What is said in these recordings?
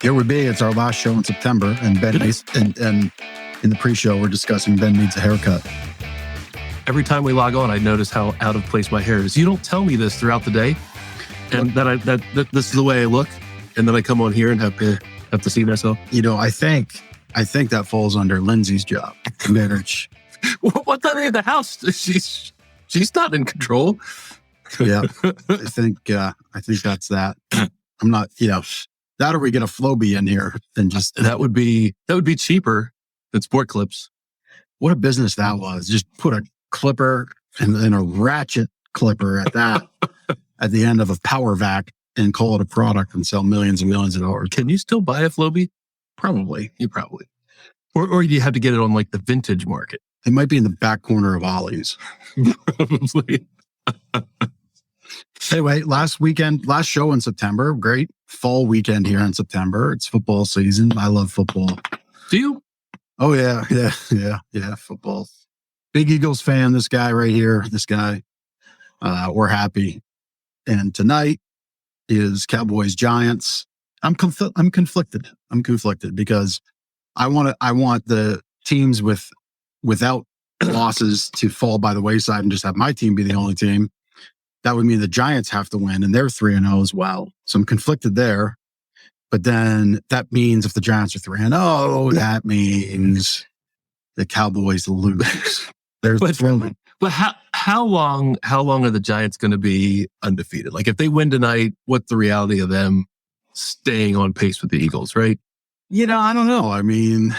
Here would be. It's our last show in September, and Ben and in the pre-show we're discussing Ben needs a haircut. Every time we log on, I notice how out of place my hair is. You don't tell me this throughout the day, and that this is the way I look, and then I come on here and have to see myself. You know, I think that falls under Lindsay's job, marriage. What's that in the house? She's not in control. Yeah, I think that's that. I'm not, that or we get a Flowbee in here and just that would be cheaper than Sport Clips. What a business that was. Just put a clipper and then a ratchet clipper at that at the end of a power vac and call it a product and sell millions and millions of dollars. Can you still buy a Flowbee? Probably. You probably. Or you have to get it on like the vintage market. It might be in the back corner of Ollie's. Probably. Anyway, last show in September. Great fall weekend here in September. It's football season. I love football. Do you? Oh, yeah. Football. Big Eagles fan, this guy right here. We're happy. And tonight is Cowboys Giants. I'm conflicted. I'm conflicted because I want the teams without losses to fall by the wayside and just have my team be the only team. That would mean the Giants have to win, and they're 3-0 as well. So I'm conflicted there. But then that means if the Giants are 3-0, that means the Cowboys lose. They're thrilling. But how long are the Giants going to be undefeated? Like if they win tonight, what's the reality of them staying on pace with the Eagles, right? I don't know. I mean,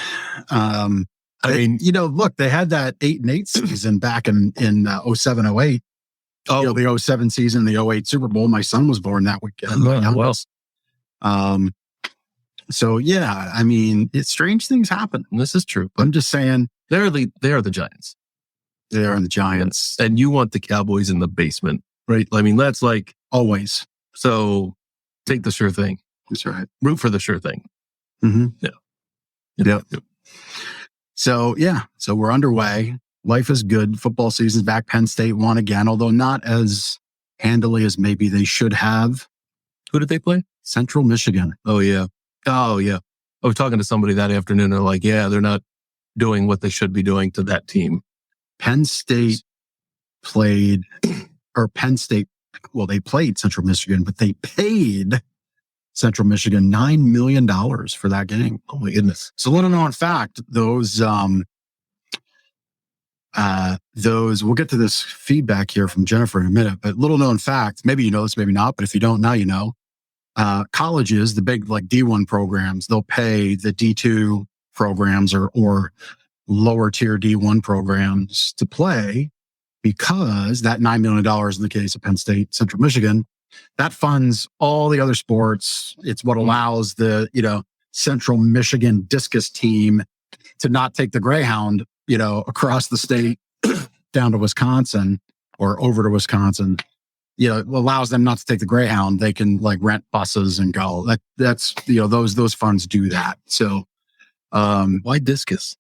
look, they had that 8-8 season back in 07-08. Oh, the 07 season, the 08 Super Bowl. My son was born that weekend. Well. So yeah, I mean, strange things happen. This is true. I'm just saying they are the Giants. They are the Giants, and you want the Cowboys in the basement, right? I mean, that's like always. So take the sure thing. That's right. Root for the sure thing. Mm-hmm. Yeah. Yep. So we're underway. Life is good. Football season's back. Penn State won again, although not as handily as maybe they should have. Who did they play? Central Michigan. Oh, yeah. I was talking to somebody that afternoon. They're like, yeah, they're not doing what they should be doing to that team. Penn State played Central Michigan, but they paid Central Michigan $9 million for that game. Oh, my goodness. So little known fact, those, we'll get to this feedback here from Jennifer in a minute, but little known fact, maybe you know this, maybe not, but if you don't, now you know, colleges, the big like D1 programs, they'll pay the D2 programs or lower tier D1 programs to play because that $9 million in the case of Penn State, Central Michigan, that funds all the other sports. It's what allows the, Central Michigan discus team to not take the Greyhound, across the state down to Wisconsin or over to Wisconsin, it allows them not to take the Greyhound. They can like rent buses and go. That's those funds do that. So, why discus?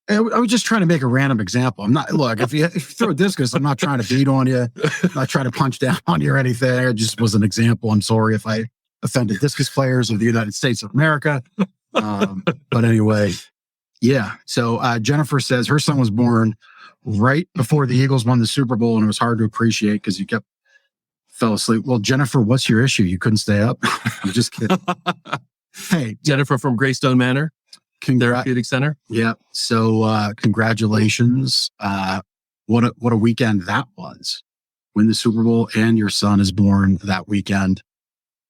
I was just trying to make a random example. I'm not, look, if you throw a discus, I'm not trying to beat on you. I'm not trying to punch down on you or anything. It just was an example. I'm sorry if I offended discus players of the United States of America. But anyway, yeah. So Jennifer says her son was born right before the Eagles won the Super Bowl, and it was hard to appreciate because you fell asleep. Well, Jennifer, what's your issue? You couldn't stay up? I'm just kidding. Hey, Jennifer from Greystone Manor Therapeutic Center. Yeah. So congratulations. What a weekend that was. Win the Super Bowl and your son is born that weekend.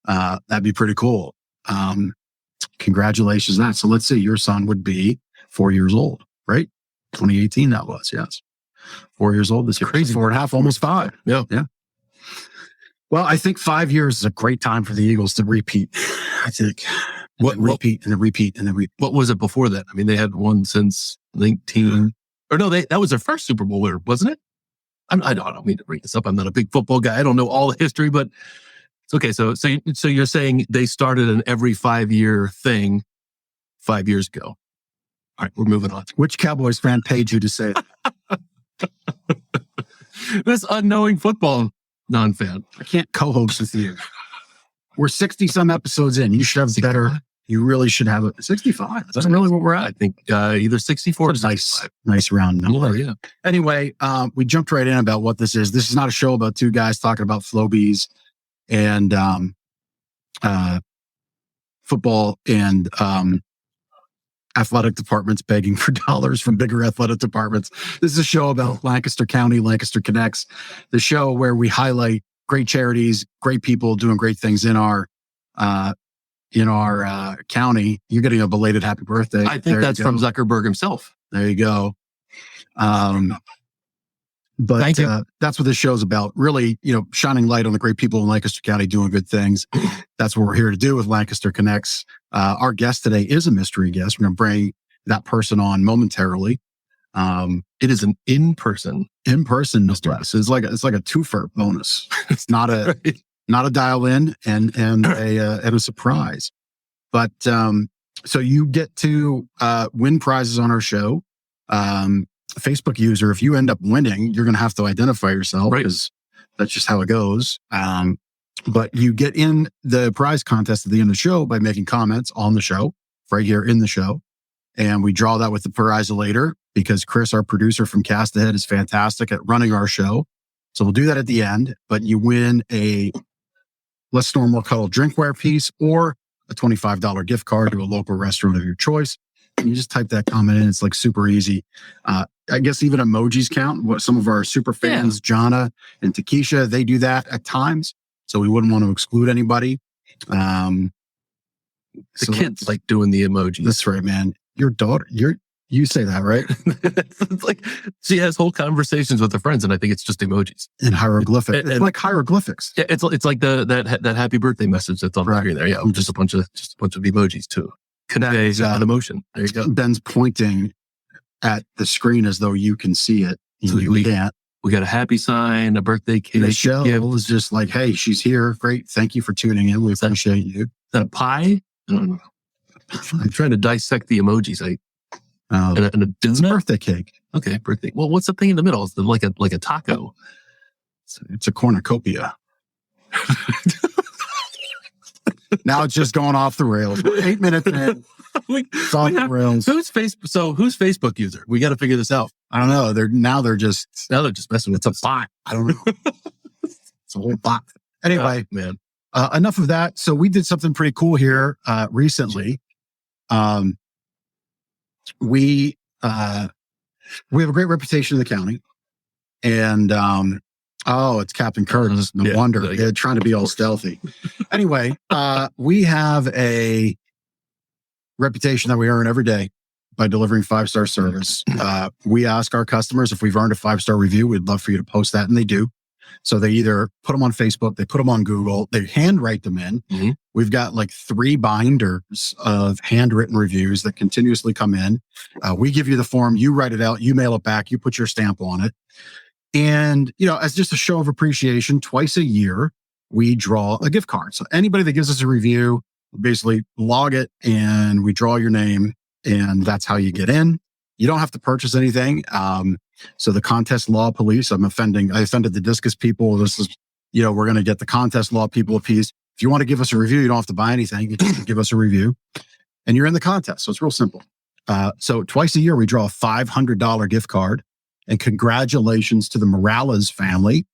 That'd be pretty cool. Congratulations on that. So let's say your son would be 4 years old, right? 2018 that was, yes. 4 years old this year. Crazy. 4.5, almost 5. Yeah. Well, I think 5 years is a great time for the Eagles to repeat. I think. Repeat. What was it before that? I mean, they had one since 19. Or no, that was their first Super Bowl winner, wasn't it? I don't mean to bring this up. I'm not a big football guy. I don't know all the history, but it's okay. So you're saying they started an every 5-year thing 5 years ago. All right, we're moving on. Which Cowboys fan paid you to say that? This unknowing football non-fan. I can't co-host with you. We're 60 some episodes in. You should have better. You really should have it. 65. That's really what we're at. I think either 64 or Nice round number. Yeah. Anyway, we jumped right in about what this is. This is not a show about two guys talking about Flobies and football and athletic departments begging for dollars from bigger athletic departments. This is a show about Lancaster County, Lancaster Connects, the show where we highlight great charities, great people doing great things in our county. You're getting a belated happy birthday. I think that's from Zuckerberg himself. There you go. But Thank you. That's what this show's about. Really, shining light on the great people in Lancaster County doing good things. That's what we're here to do with Lancaster Connects. Our guest today is a mystery guest. We're going to bring that person on momentarily. It is an in-person mystery guest. It's like a twofer bonus. It's not a right. not a dial in and a surprise. But so you get to win prizes on our show. Facebook user, if you end up winning, you're going to have to identify yourself because that's just how it goes. But you get in the prize contest at the end of the show by making comments on the show, right here in the show. And we draw that with the prize later because Chris, our producer from Cast Ahead, is fantastic at running our show. So we'll do that at the end, but you win a Less Storm More Cuddle drinkware piece or a $25 gift card to a local restaurant of your choice. And you just type that comment in. It's like super easy. I guess even emojis count. What some of our super fans, Jana and Takesha, they do that at times. So we wouldn't want to exclude anybody. The kids like doing the emojis. That's right, man. Your daughter, you say that, right? It's like she has whole conversations with her friends, and I think it's just emojis and hieroglyphics. It's like hieroglyphics. Yeah, it's like that happy birthday message that's on the screen there. Yeah, just a bunch of emojis too. Convey an emotion. There you go. Ben's pointing at the screen as though you can see it. We can't. We got a happy sign, a birthday cake. Michelle is just like, hey, she's here. Great. Thank you for tuning in. We appreciate you. Is that a pie? I don't know. I'm trying to dissect the emojis. And a donut? It's a birthday cake. Okay, birthday. Well, what's the thing in the middle? It's like a taco. It's a cornucopia. Now it's just going off the rails. We're 8 minutes in. It's off the rails. Who's Facebook user? We got to figure this out. I don't know. They're just messing with. It's a bot. I don't know. It's a whole bot. Anyway, man. Enough of that. So we did something pretty cool here recently. We have a great reputation in the county, and it's Captain Curtis. No wonder they're trying to be all stealthy. Anyway, we have a reputation that we earn every day by delivering 5-star service. We ask our customers if we've earned a 5-star review. We'd love for you to post that, and they do. So they either put them on Facebook, they put them on Google, they handwrite them in. Mm-hmm. We've got like 3 binders of handwritten reviews that continuously come in. We give you the form, you write it out, you mail it back, you put your stamp on it. And, as just a show of appreciation, twice a year, we draw a gift card. So anybody that gives us a review, basically log it and we draw your name, and that's how you get in. You don't have to purchase anything. So the contest law police, I offended the discus people. This is, we're going to get the contest law people a piece. If you want to give us a review, you don't have to buy anything. You just give us a review and you're in the contest. So it's real simple. So twice a year, we draw a $500 gift card, and congratulations to the Morales family.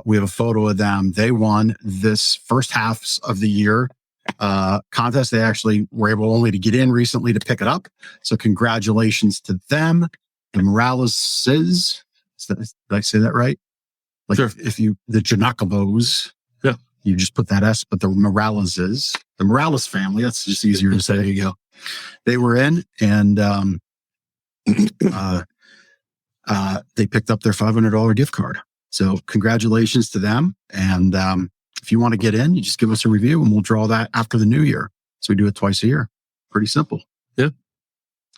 We have a photo of them. They won this first half of the year contest. They actually were able only to get in recently to pick it up. So congratulations to them. The Moraleses, did I say that right? Like sure. If the Janakabos, you just put that S, but the Moraleses, the Morales family, that's just easier to say. There you go. They were in, and they picked up their $500 gift card. So congratulations to them. And if you want to get in, you just give us a review and we'll draw that after the new year. So we do it twice a year. Pretty simple. Yeah.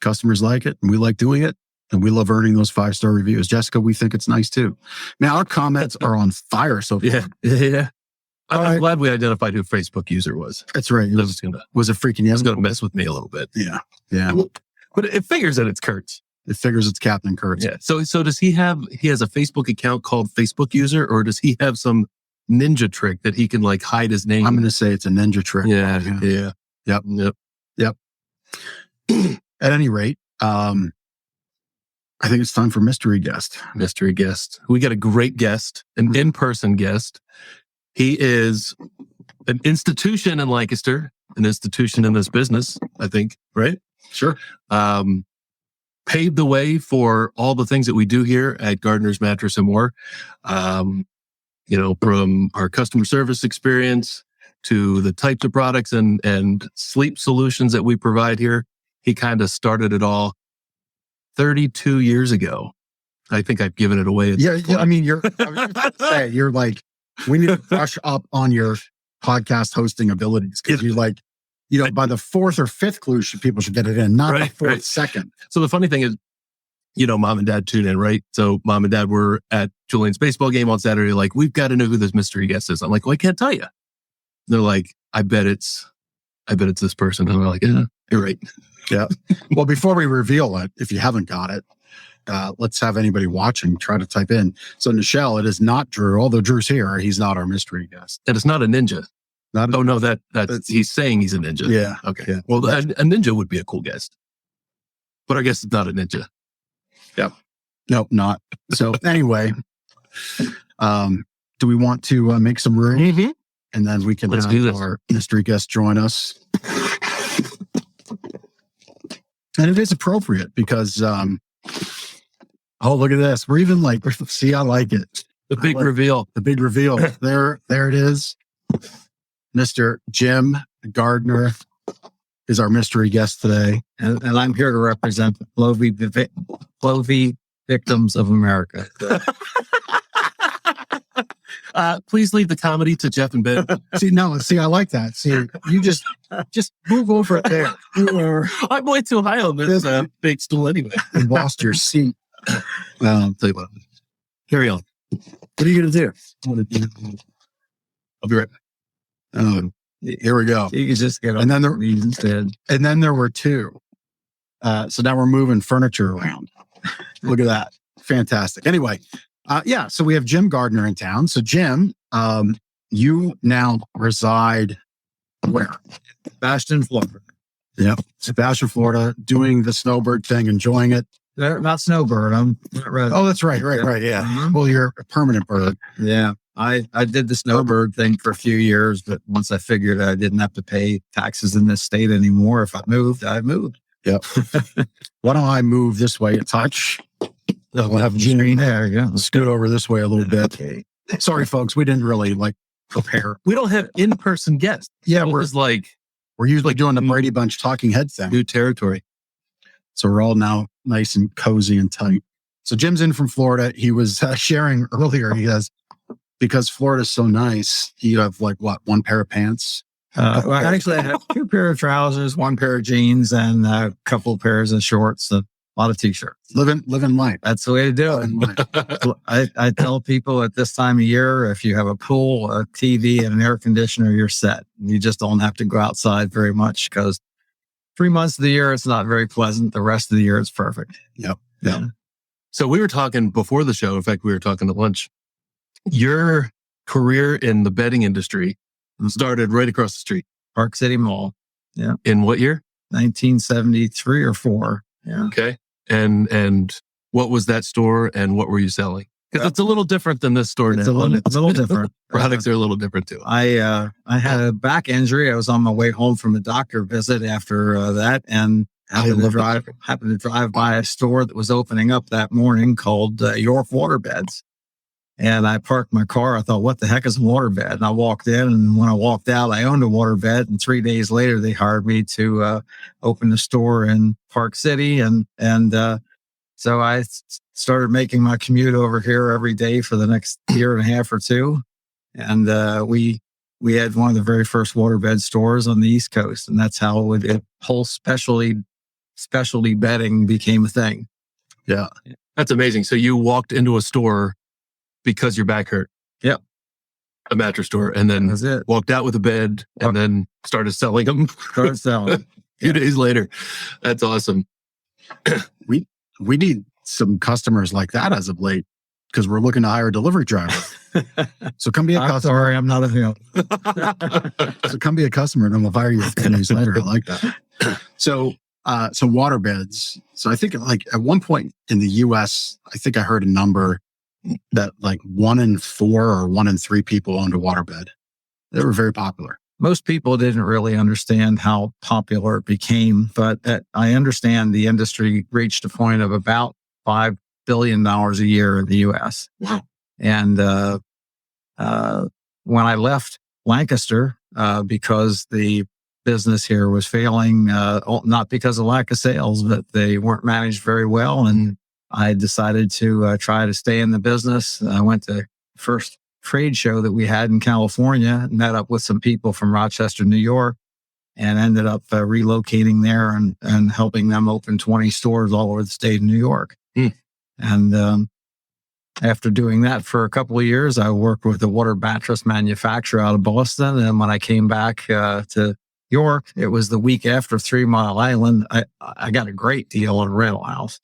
Customers like it and we like doing it. And we love earning those 5-star reviews. Jessica, we think it's nice too. Now our comments are on fire so far. Yeah. I'm glad we identified who Facebook user was. That's right. Was it freaking you? It's going to mess with me a little bit. Yeah. But it figures that it's Kurtz. It figures it's Captain Kurtz. Yeah. So does he has a Facebook account called Facebook user, or does he have some ninja trick that he can like hide his name? I'm going to say it's a ninja trick. Yeah. Yep. Yep. At any rate, I think it's time for mystery guest. Mystery guest. We got a great guest, an in-person guest. He is an institution in Lancaster, an institution in this business, I think, right? Sure. Paved the way for all the things that we do here at Gardner's Mattress and More. From our customer service experience to the types of products and sleep solutions that we provide here. He kind of started it all 32 years ago. I think I've given it away. Yeah. I mean, you're like, we need to brush up on your podcast hosting abilities because you're like, by the fourth or fifth clue, people should get it in, not the fourth second. So the funny thing is, mom and dad tune in, right? So mom and dad were at Julian's baseball game on Saturday. Like, we've got to know who this mystery guest is. I'm like, well, I can't tell you. They're like, I bet it's this person. And I'm like, yeah, you're right. Yeah. Well, before we reveal it, if you haven't got it, let's have anybody watching try to type in. So Nichelle, it is not Drew, although Drew's here. He's not our mystery guest. And it's not a ninja. That's he's saying he's a ninja. Yeah. Okay. Yeah. Well, a ninja would be a cool guest, but I guess it's not a ninja. Yeah. Nope, not. So anyway, do we want to make some room? Mm-hmm. And then we can Let's have do this. Our mystery guest join us. And it is appropriate because, oh, look at this. We're even like, see, I like it. The big reveal. The big reveal. There it is. Mr. Jim Gardner is our mystery guest today. And I'm here to represent the Clovey victims of America. Please leave the comedy to Jeff and Ben. See, I like that. See, you just move over it there. I'm way too high on this big stool anyway. You lost your seat. Well, I'll tell you what. Carry on. What are you going to do? I'll be right back. Here we go. You can just get and then there, instead. And then there were two. So now we're moving furniture around. Look at that. Fantastic. Anyway, so we have Jim Gardner in town. So Jim, you now reside where? Sebastian, Florida. Yep. Sebastian, Florida, doing the snowbird thing, enjoying it. Not snowbird. I'm not ready. Oh, that's right. Yeah. Mm-hmm. Well, you're a permanent bird. Yeah. I did the snowbird thing for a few years, but once I figured I didn't have to pay taxes in this state anymore, if I moved, I moved. Yep. Why don't I move this way a touch? We'll have Gene there. Yeah. Scoot over this way a little bit. Okay. Sorry, folks. We didn't really prepare. We don't have in-person guests. Yeah. We're usually doing the Brady Bunch talking head thing. New territory. So we're all now nice and cozy and tight. So Jim's in from Florida. He was sharing earlier. He has, because Florida's so nice, you have one pair of pants? Well, actually, I have 2 pair of trousers, 1 pair of jeans, and a couple of pairs of shorts, a lot of t-shirts. Living life. That's the way to do it. I tell people at this time of year, if you have a pool, a TV, and an air conditioner, you're set. You just don't have to go outside very much because 3 months of the year, it's not very pleasant. The rest of the year, it's perfect. Yep. Yeah. So we were talking before the show. In fact, we were talking at lunch. Your career in the bedding industry started right across the street. Park City Mall. Yeah. In what year? 1973 or 4. Yeah. Okay. And what was that store and what were you selling? Because it's a little different than this store It's now. a little different. Products are a to different too. I had a back injury. I was on my way home from a doctor visit after that, and happened to drive by a store that was opening up that morning called York Waterbeds. And I parked my car. I thought, what the heck is a waterbed? And I walked in, and when I walked out, I owned a waterbed. And 3 days later, they hired me to open the store in Park City. And so I started making my commute over here every day for the next year and a half or two. And we had one of the very first waterbed stores on the East Coast. And that's how the whole specialty bedding became a thing. Yeah. That's amazing. So you walked into a store because your back hurt. Yep. A mattress store, and then walked out with a bed, and then started selling them. A few days later. That's awesome. We need some customers like that as of late. because we're looking to hire a delivery driver. So come be a I'm customer. sorry, I'm not a him. So come be a customer and then we'll hire you 10 years later. I like that. So water beds. So I think like at one point in the US, I think I heard a number that like 1 in 4 or 1 in 3 people owned a waterbed. They were very popular. Most people didn't really understand how popular it became, but I understand the industry reached a point of about $5 billion a year in the US. Wow. And when I left Lancaster, because the business here was failing, not because of lack of sales, but they weren't managed very well. And I decided to try to stay in the business. I went to first trade show that we had in California, met up with some people from Rochester, New York, and ended up relocating there and helping them open 20 stores all over the state of New York. And after doing that for a couple of years, I worked with a water mattress manufacturer out of Boston. And when I came back to York, it was the week after 3 Mile Island. I got a great deal on a rental house.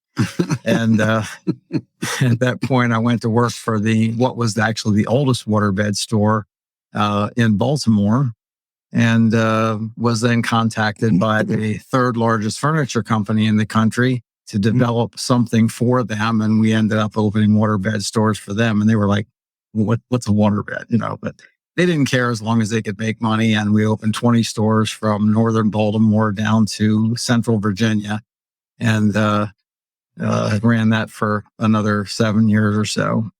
And at that point, I went to work for what was actually the oldest waterbed store in Baltimore, and was then contacted by the third largest furniture company in the country to develop something for them. And we ended up opening waterbed stores for them. And they were like, what's a waterbed? But they didn't care as long as they could make money. And we opened 20 stores from northern Baltimore down to central Virginia. And ran that for another 7 years or so.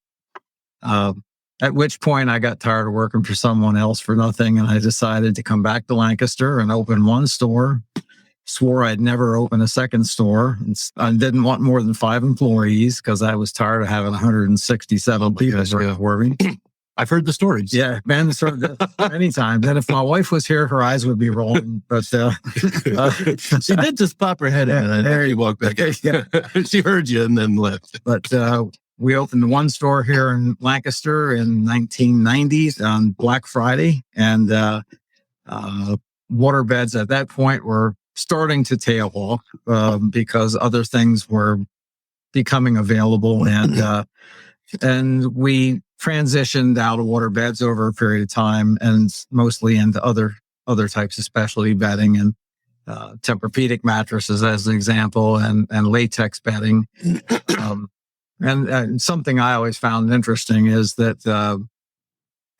At which point I got tired of working for someone else for nothing. And I decided to come back to Lancaster and open one store. Swore I'd never open a second store. I didn't want more than 5 employees because I was tired of having 167 people working for me. I've heard the stories. Yeah, Ben served it many times. And if my wife was here, her eyes would be rolling. But she did just pop her head in and there you walked back. Yeah. She heard you and then left. But we opened one store here in Lancaster in 1990s on Black Friday. And waterbeds at that point were starting to tail off because other things were becoming available. And we transitioned out of waterbeds over a period of time and mostly into other types of specialty bedding and Tempur-Pedic mattresses as an example and latex bedding. And something I always found interesting is that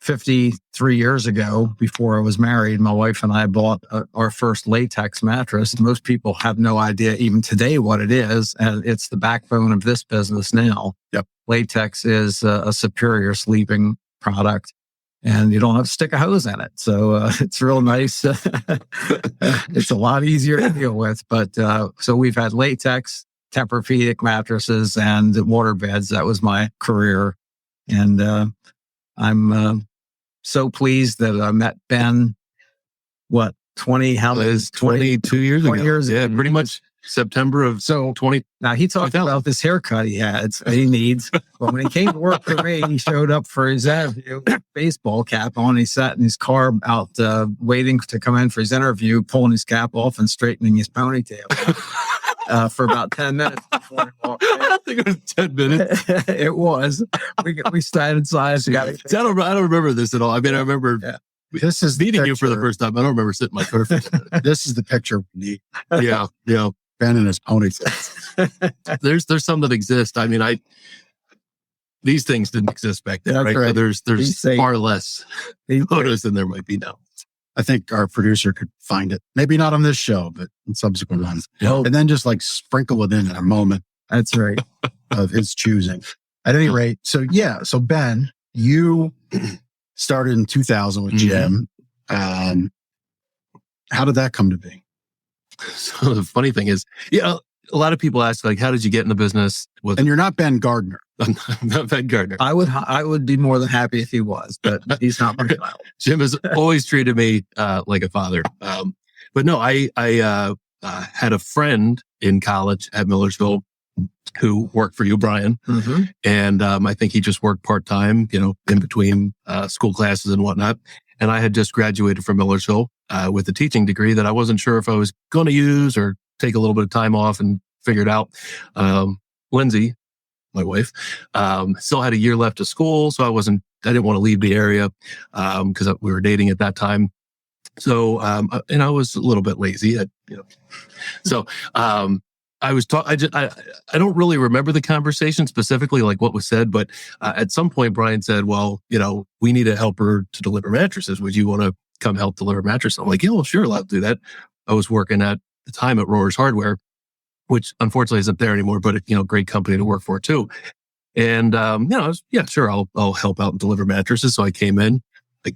53 years ago, before I was married, my wife and I bought our first latex mattress. Most people have no idea even today what it is. And it's the backbone of this business now. Yep. Latex is a superior sleeping product and you don't have to stick a hose in it. So it's real nice. It's a lot easier to deal with. But so we've had latex, Tempur-Pedic mattresses and water beds. That was my career. And I'm so pleased that I met Ben, 22 years ago. Yeah, pretty much September of 20. Now he talked about this haircut he has, he needs. But when he came to work for me, he showed up for his interview, baseball cap on. He sat in his car out waiting to come in for his interview, pulling his cap off and straightening his ponytail for about 10 minutes before he walked in. I don't think it was 10 minutes. It was. We started size. I don't remember this at all. I mean, I remember this is meeting you for the first time. I don't remember sitting in my car. This is the picture we need. Yeah. Ben and his ponytail. There's some that exist. I mean, these things didn't exist back then, right? Right. So there's far less photos than there might be now. I think our producer could find it. Maybe not on this show, but in subsequent ones. Yep. And then just like sprinkle it in a moment. That's right. Of his choosing. At any rate, so Ben, you started in 2000 with Jim. How did that come to be? So the funny thing is, a lot of people ask, like, how did you get in the business? And you're not Ben Gardner. I'm not Ben Gardner. I would be more than happy if he was, but he's not my child. Jim has always treated me like a father. But no, I had a friend in college at Millersville who worked for you, Brian. Mm-hmm. And I think he just worked part-time, in between school classes and whatnot. And I had just graduated from Millersville with a teaching degree that I wasn't sure if I was going to use or take a little bit of time off and figure it out. Lindsay my wife. Still had a year left of school, so I didn't want to leave the area because we were dating at that time. So, and I was a little bit lazy, so I was I don't really remember the conversation specifically, like what was said, but at some point Brian said, well, we need a helper to deliver mattresses. Would you want to come help deliver mattresses? I'm like, yeah, well, sure, I'll do that. I was working at the time at Rohr's Hardware, which unfortunately isn't there anymore, but great company to work for too. And I was, yeah, sure, I'll help out and deliver mattresses. So I came in,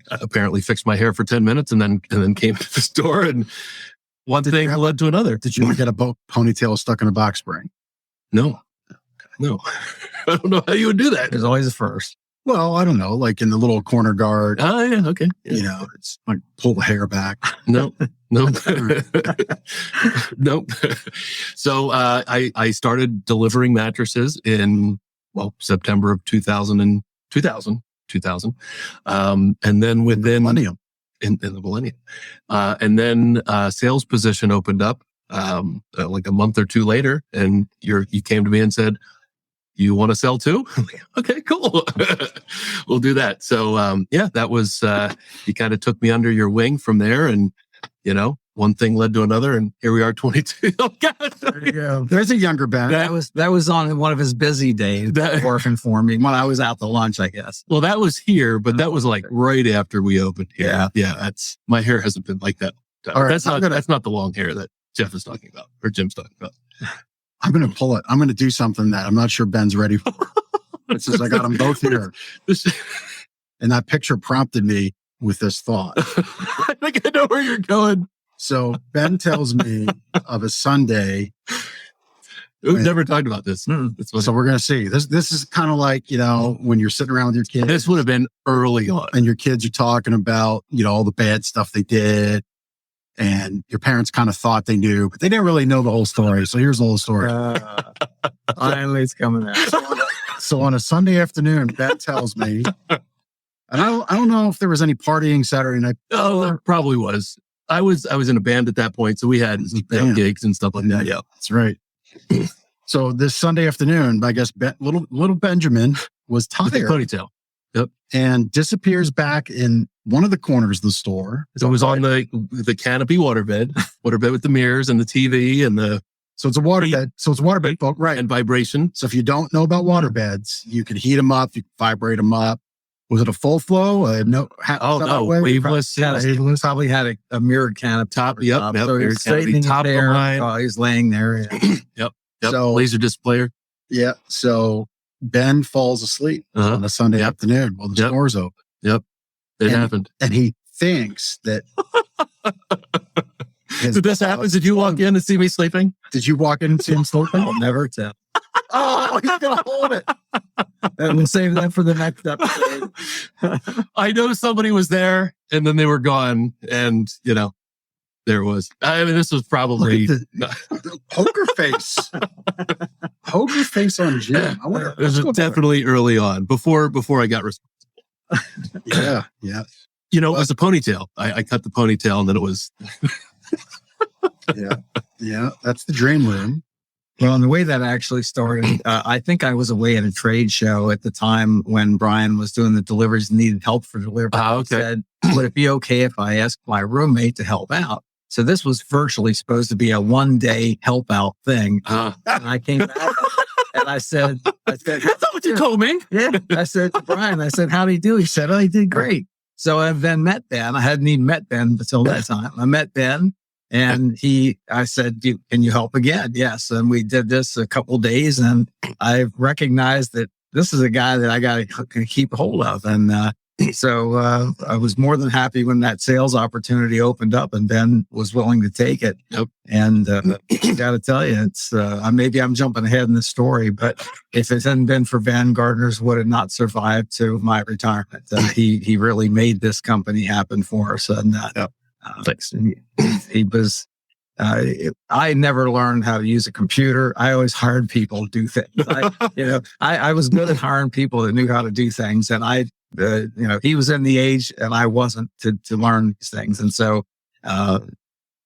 apparently fixed my hair for 10 minutes, and then came to the store, and one thing led to another. Did you ever get a ponytail stuck in a box spring? No. I don't know how you would do that. There's always a first. Well, I don't know, like in the little corner guard. Oh, yeah, okay. Yeah. It's like pull the hair back. No. Nope. So I started delivering mattresses in September of 2000. And then within Millennium. in the millennium, and then sales position opened up like a month or two later, and you came to me and said, you want to sell too? I'm like, okay, cool. We'll do that. So, that was, you kind of took me under your wing from there, and, one thing led to another, and here we are, 22. Oh, God. There you go. There's a younger Ben. That was on one of his busy days working for me when I was out to lunch, I guess. Well, that was here, but that was like right after we opened here. Yeah. My hair hasn't been like that. All right, that's not the long hair that Jeff is talking about, or Jim's talking about. I'm going to pull it. I'm going to do something that I'm not sure Ben's ready for. It's just I got them both here. And that picture prompted me with this thought. I think I know where you're going. So Ben tells me of a Sunday. We've never talked about this. So we're going to see. This is kind of like, when you're sitting around with your kids. This would have been early on. And your kids are talking about, all the bad stuff they did. And your parents kind of thought they knew, but they didn't really know the whole story. So here's the whole story. Finally, it's coming out. So on a Sunday afternoon, Ben tells me, and I don't know if there was any partying Saturday night. Oh, there probably was. I was in a band at that point, so we had gigs and stuff like that. Yeah, that's right. So this Sunday afternoon, I guess little Benjamin was tired, ponytail. Yep, and disappears back in one of the corners of the store. So it was on the canopy waterbed with the mirrors and the TV and the. So it's a waterbed. So it's a waterbed, right? And vibration. So if you don't know about waterbeds, you can heat them up, you can vibrate them up. Was it a full flow? No, waveless. Probably had a mirrored canopy top. Yep. So he's straightening top there. Oh, he's laying there. Yeah. Yep. So laser displayer. Yeah. So Ben falls asleep on a Sunday afternoon while the store's open. Yep. It happened. And he thinks that. Did this happen? Did you walk in and see me sleeping? Did you walk in and see him sleeping? I'll never tell. Oh, he's going to hold it. And we'll save that for the next episode. I know somebody was there and then they were gone. And, there it was. I mean, this was probably the poker face. Poker face on Jim. I wonder. It was definitely early on before I got responsible. Yeah. It was a ponytail. I cut the ponytail and then it was. Yeah. That's the dream room. Well, and the way that actually started, I think I was away at a trade show at the time when Brian was doing the deliveries and needed help for delivery. Okay. He said, would it be okay if I asked my roommate to help out? So this was virtually supposed to be a one-day help out thing. And I came back and I said, that's not what you told me. Yeah. I said to Brian, how'd he do? He said, he did great. So I then met Ben. I hadn't even met Ben until that time. I met Ben. And I said, can you help again? Yes. And we did this a couple of days and I recognized that this is a guy that I got to keep hold of. And so I was more than happy when that sales opportunity opened up and Ben was willing to take it. Yep. And I got to tell you, it's maybe I'm jumping ahead in the story, but if it hadn't been for Ben, Gardner's would have not survived to my retirement. He really made this company happen for us. And thanks. He was. I never learned how to use a computer. I always hired people to do things. I was good at hiring people that knew how to do things, and he was in the age and I wasn't to learn these things, and so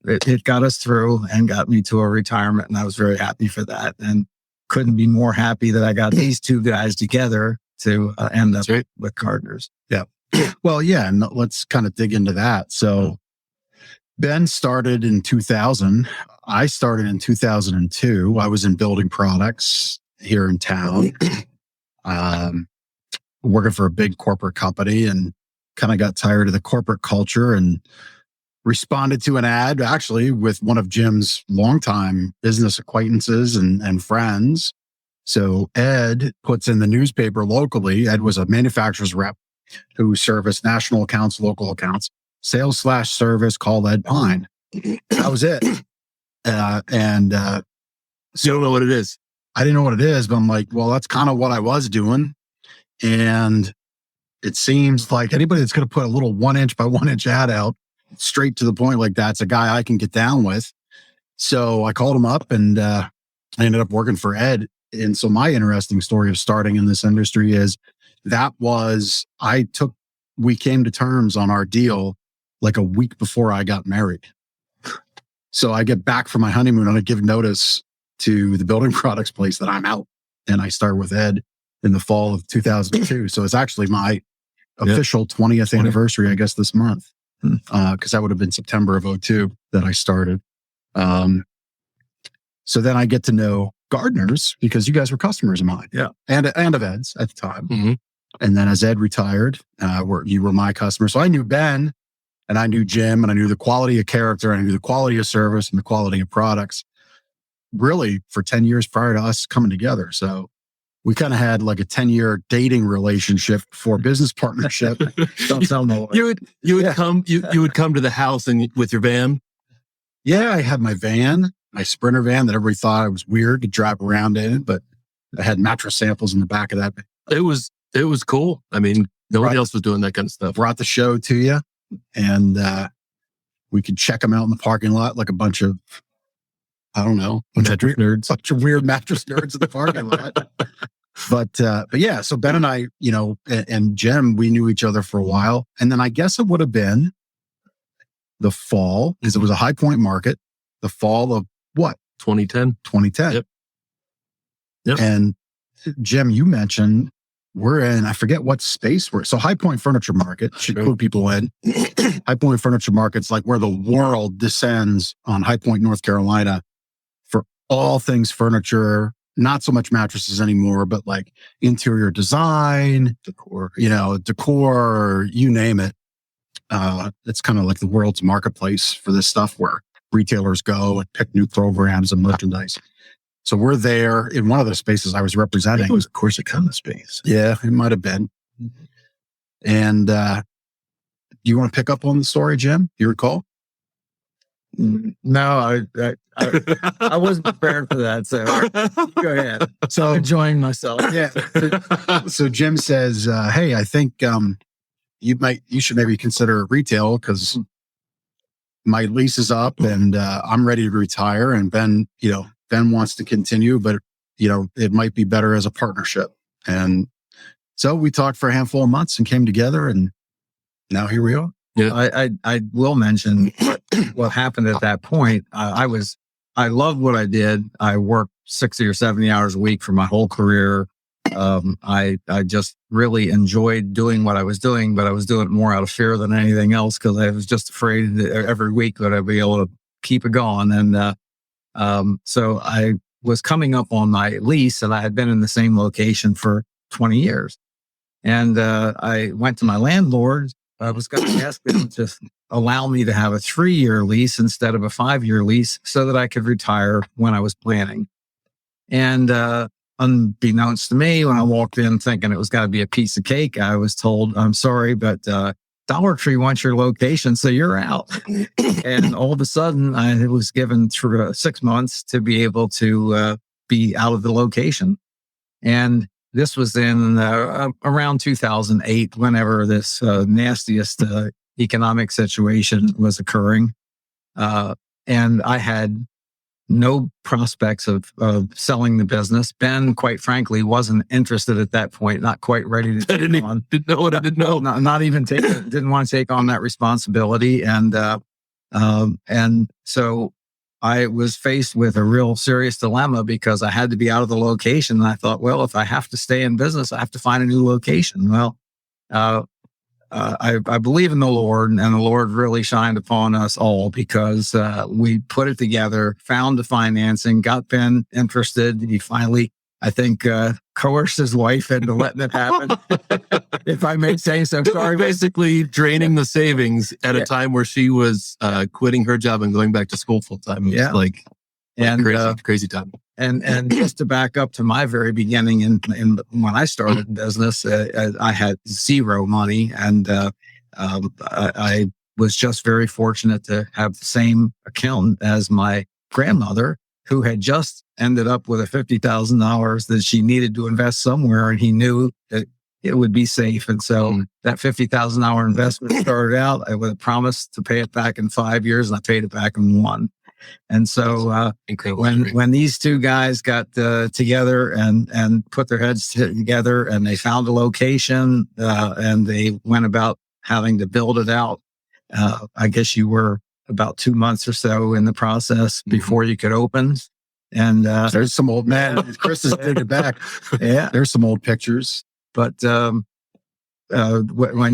it got us through and got me to a retirement, and I was very happy for that. And couldn't be more happy that I got these two guys together to end up with Gardner's. Yeah. Well, yeah. And let's kind of dig into that. So Ben started in 2000. I started in 2002. I was in building products here in town, working for a big corporate company, and kind of got tired of the corporate culture and responded to an ad actually with one of Jim's longtime business acquaintances and friends. So Ed puts in the newspaper locally. Ed was a manufacturer's rep who serviced national accounts, local accounts, sales/service, called Ed Pine. That was it. So you don't know what it is. I didn't know what it is, but I'm like, well, that's kind of what I was doing. And it seems like anybody that's going to put a little 1 inch by 1 inch ad out straight to the point like that's a guy I can get down with. So I called him up, and I ended up working for Ed. And so my interesting story of starting in this industry is we came to terms on our deal like a week before I got married. So I get back from my honeymoon and I give notice to the building products place that I'm out, and I start with Ed in the fall of 2002. So it's actually my official 20th anniversary, I guess, this month. Because that would have been September of 2002 that I started. So then I get to know Gardner's because you guys were customers of mine. Yeah. And of Ed's at the time. Mm-hmm. And then as Ed retired, you were my customer. So I knew Ben, and I knew Jim, and I knew the quality of character, and I knew the quality of service and the quality of products really for 10 years prior to us coming together. So we kind of had like a 10-year dating relationship for business partnership. Don't tell no one. You would come to the house and with your van. Yeah, I had my van, my Sprinter van that everybody thought I was weird to drive around in, but I had mattress samples in the back of that. It was cool. I mean, nobody else was doing that kind of stuff. Brought the show to you, and we could check them out in the parking lot like a bunch of, I don't know, mattress nerds, bunch of weird mattress nerds in the parking lot. But yeah, so Ben and I, and Jim, we knew each other for a while. And then I guess it would have been the fall, because it was a high point market, the fall of what? 2010. 2010. Yep. And Jim, you mentioned we're in, I forget what space we're, so High Point Furniture Market, should clue people in. High Point Furniture Market's like where the world descends on High Point, North Carolina for all things furniture. Not so much mattresses anymore, but like interior design, decor, you name it. It's kind of like the world's marketplace for this stuff where retailers go and pick new programs and merchandise. So we're there in one of the spaces I was representing. It was Corsicana space. Yeah, it might have been. And do you want to pick up on the story, Jim? You recall? No, I wasn't prepared for that. So go ahead. So enjoying myself. Yeah. So Jim says, "Hey, I think you should maybe consider retail because my lease is up and I'm ready to retire. And Ben wants to continue, but it might be better as a partnership." And so we talked for a handful of months and came together, and now here we are. Yeah. I will mention what happened at that point. I loved what I did. I worked 60 or 70 hours a week for my whole career. I just really enjoyed doing what I was doing, but I was doing it more out of fear than anything else because I was just afraid that every week that I'd be able to keep it going. And so I was coming up on my lease, and I had been in the same location for 20 years. And I went to my landlord. I was going to ask them to allow me to have a 3-year lease instead of a 5-year lease so that I could retire when I was planning. And unbeknownst to me, when I walked in thinking it was got to be a piece of cake, I was told, "I'm sorry, but Dollar Tree wants your location, so you're out." And all of a sudden, I was given 6 months to be able to be out of the location. And this was in around 2008, whenever this nastiest economic situation was occurring. And I had no prospects of selling the business. Ben, quite frankly, wasn't interested at that point, not quite ready to take on. Didn't know what I didn't know. Not even didn't want to take on that responsibility. And so I was faced with a real serious dilemma because I had to be out of the location. And I thought, well, if I have to stay in business, I have to find a new location. Well, I believe in the Lord, and the Lord really shined upon us all because we put it together, found the financing, got Ben interested. He finally, I think, coerced his wife into letting it happen, if I may say so. Sorry, basically draining the savings at a time where she was quitting her job and going back to school full time. It was crazy time. And just to back up to my very beginning, in when I started in business, I had zero money, and I was just very fortunate to have the same accountant as my grandmother, who had just ended up with a $50,000 that she needed to invest somewhere, and he knew that it would be safe. And so that $50,000 investment started out. I would have promised to pay it back in 5 years, and I paid it back in 1. And so when these two guys got together and put their heads together, and they found a location, and they went about having to build it out, I guess you were about 2 months or so in the process before you could open. And there's some old man. Chris is taking it back. Yeah, there's some old pictures. But when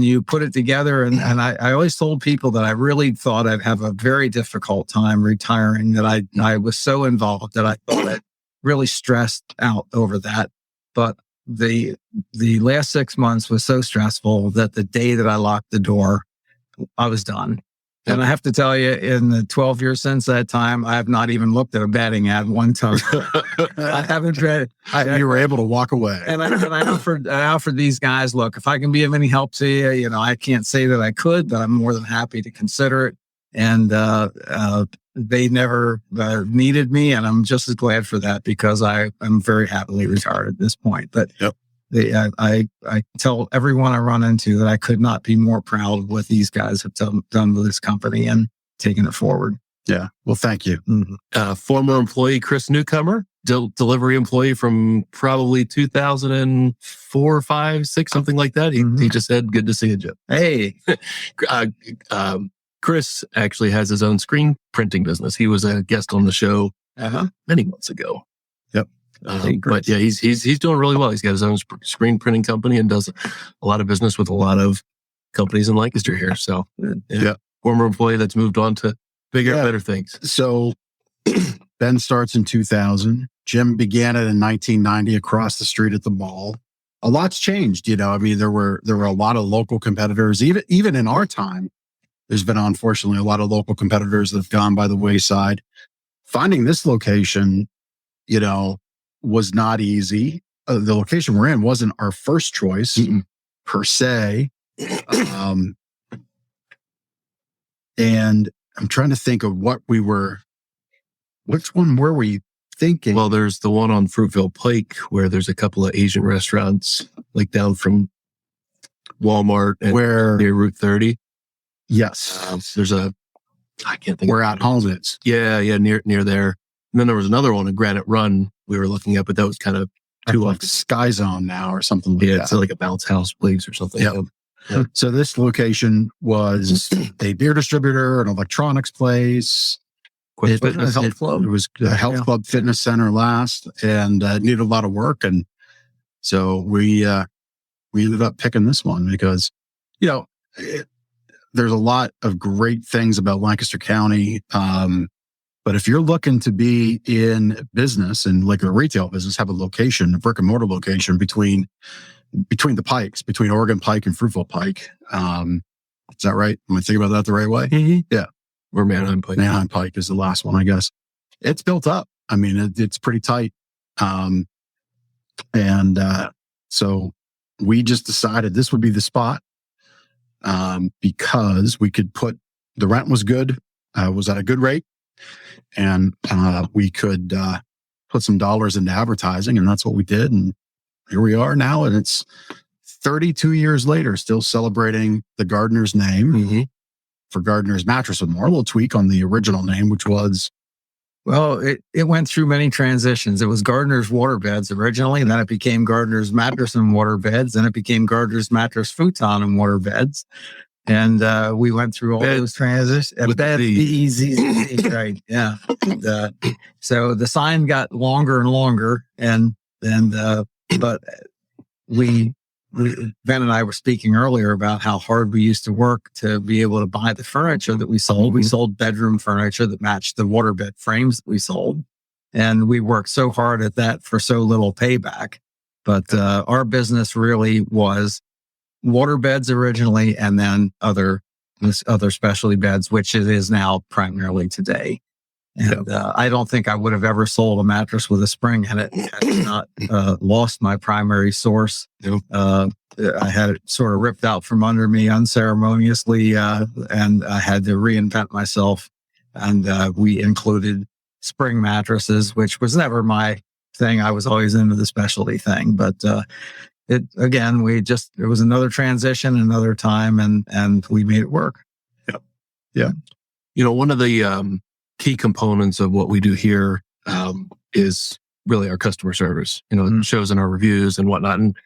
you put it together, and I always told people that I really thought I'd have a very difficult time retiring, that I was so involved that I thought I really stressed out over that. But the last 6 months was so stressful that the day that I locked the door, I was done. And I have to tell you, in the 12 years since that time, I have not even looked at a betting ad one time. I haven't read it. You were able to walk away. And I offered these guys, look, if I can be of any help to you, I can't say that I could, but I'm more than happy to consider it. And they never needed me, and I'm just as glad for that, because I am very happily retired at this point. But I tell everyone I run into that I could not be more proud of what these guys have done with this company and taken it forward. Yeah. Well, thank you. Mm-hmm. Former employee, Chris Newcomer, delivery employee from probably 2004, 5, 6, something like that. He just said, good to see you, Jim. Hey. Chris actually has his own screen printing business. He was a guest on the show many months ago. Yep. But yeah, he's doing really well. He's got his own screen printing company and does a lot of business with a lot of companies in Lancaster here. So former employee that's moved on to bigger, better things. So Ben starts in 2000. Jim began it in 1990 across the street at the mall. A lot's changed, I mean, there were a lot of local competitors. Even in our time, there's been, unfortunately, a lot of local competitors that have gone by the wayside. Finding this location, was not easy. The location we're in wasn't our first choice per se. And I'm trying to think of which one were we thinking? Well, there's the one on Fruitville Pike where there's a couple of Asian restaurants, like down from Walmart near Route 30. Yes. There's I can't think. We're at home. It's near there. And then there was another one, a Granite Run, we were looking at, but that was kind of too like Sky Zone now or something like that. It's like a bounce house place or something. Yep. So this location was a beer distributor, an electronics place. It was a health club. It was a health club, fitness center last, and needed a lot of work. And so we ended up picking this one because, there's a lot of great things about Lancaster County. But if you're looking to be in business and like a retail business, have a location, a brick and mortar location between the pikes, between Oregon Pike and Fruitville Pike. Is that right? Am I thinking about that the right way? Mm-hmm. Yeah. Or Manheim Pike. Manheim Pike is the last one, I guess. It's built up. I mean, it's pretty tight. So we just decided this would be the spot because we could the rent was good, was at a good rate. And we could put some dollars into advertising, and that's what we did. And here we are now, and it's 32 years later, still celebrating the Gardner's name for Gardner's Mattress, with more, a little tweak on the original name, which was... Well, it went through many transitions. It was Gardner's Waterbeds originally, and then it became Gardner's Mattress and Waterbeds, then it became Gardner's Mattress Futon and Waterbeds. And we went through all those transitions. with the easy, right? Yeah. So the sign got longer and longer, but we Ben and I were speaking earlier about how hard we used to work to be able to buy the furniture that we sold. Mm-hmm. We sold bedroom furniture that matched the waterbed frames that we sold, and we worked so hard at that for so little payback. But our business really was water beds originally, and then other specialty beds, which it is now primarily today. And I don't think I would have ever sold a mattress with a spring in it had I not lost my primary source. I had it sort of ripped out from under me unceremoniously, and I had to reinvent myself. And we included spring mattresses, which was never my thing. I was always into the specialty thing, but it was another transition, another time, and we made it work. Yeah. One of the key components of what we do here is really our customer service. It shows in our reviews and whatnot, and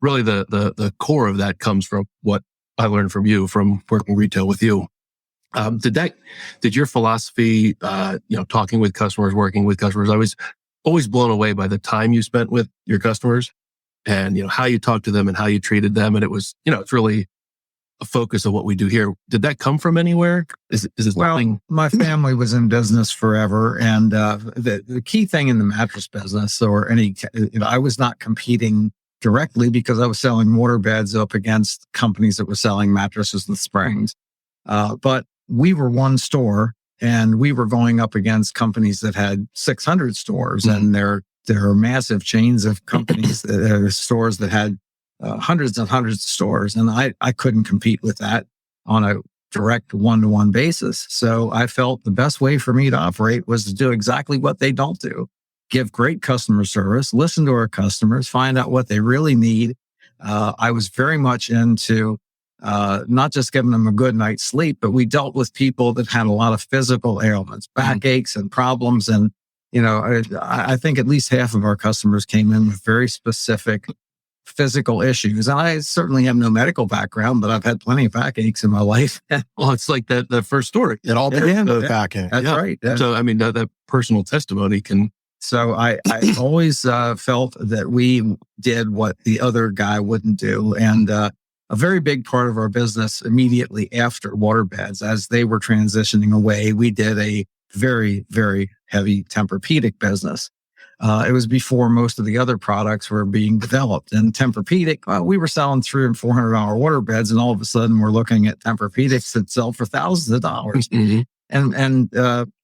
really the core of that comes from what I learned from you from working retail with you. Did your philosophy, talking with customers, working with customers, I was always blown away by the time you spent with your customers and, how you talked to them and how you treated them. And it was, it's really a focus of what we do here. Did that come from anywhere? Is it something? My family was in business forever. And the key thing in the mattress business or I was not competing directly because I was selling water beds up against companies that were selling mattresses with springs. But we were one store, and we were going up against companies that had 600 stores, and there are massive chains of companies, there are stores that had hundreds and hundreds of stores, and I couldn't compete with that on a direct one-to-one basis. So I felt the best way for me to operate was to do exactly what they don't do: give great customer service, listen to our customers, find out what they really need. I was very much into not just giving them a good night's sleep, but we dealt with people that had a lot of physical ailments, backaches and problems. And, I think at least half of our customers came in with very specific physical issues. And I certainly have no medical background, but I've had plenty of backaches in my life. Well, it's like the first story. It all begins with backache. That's right. Yeah. So, that personal testimony can... So I always felt that we did what the other guy wouldn't do. And a very big part of our business immediately after waterbeds, as they were transitioning away, we did a very, very heavy Tempur-Pedic business. It was before most of the other products were being developed. And Tempur-Pedic, we were selling $300 and $400 waterbeds, and all of a sudden we're looking at Tempur-Pedics that sell for thousands of dollars. Mm-hmm. And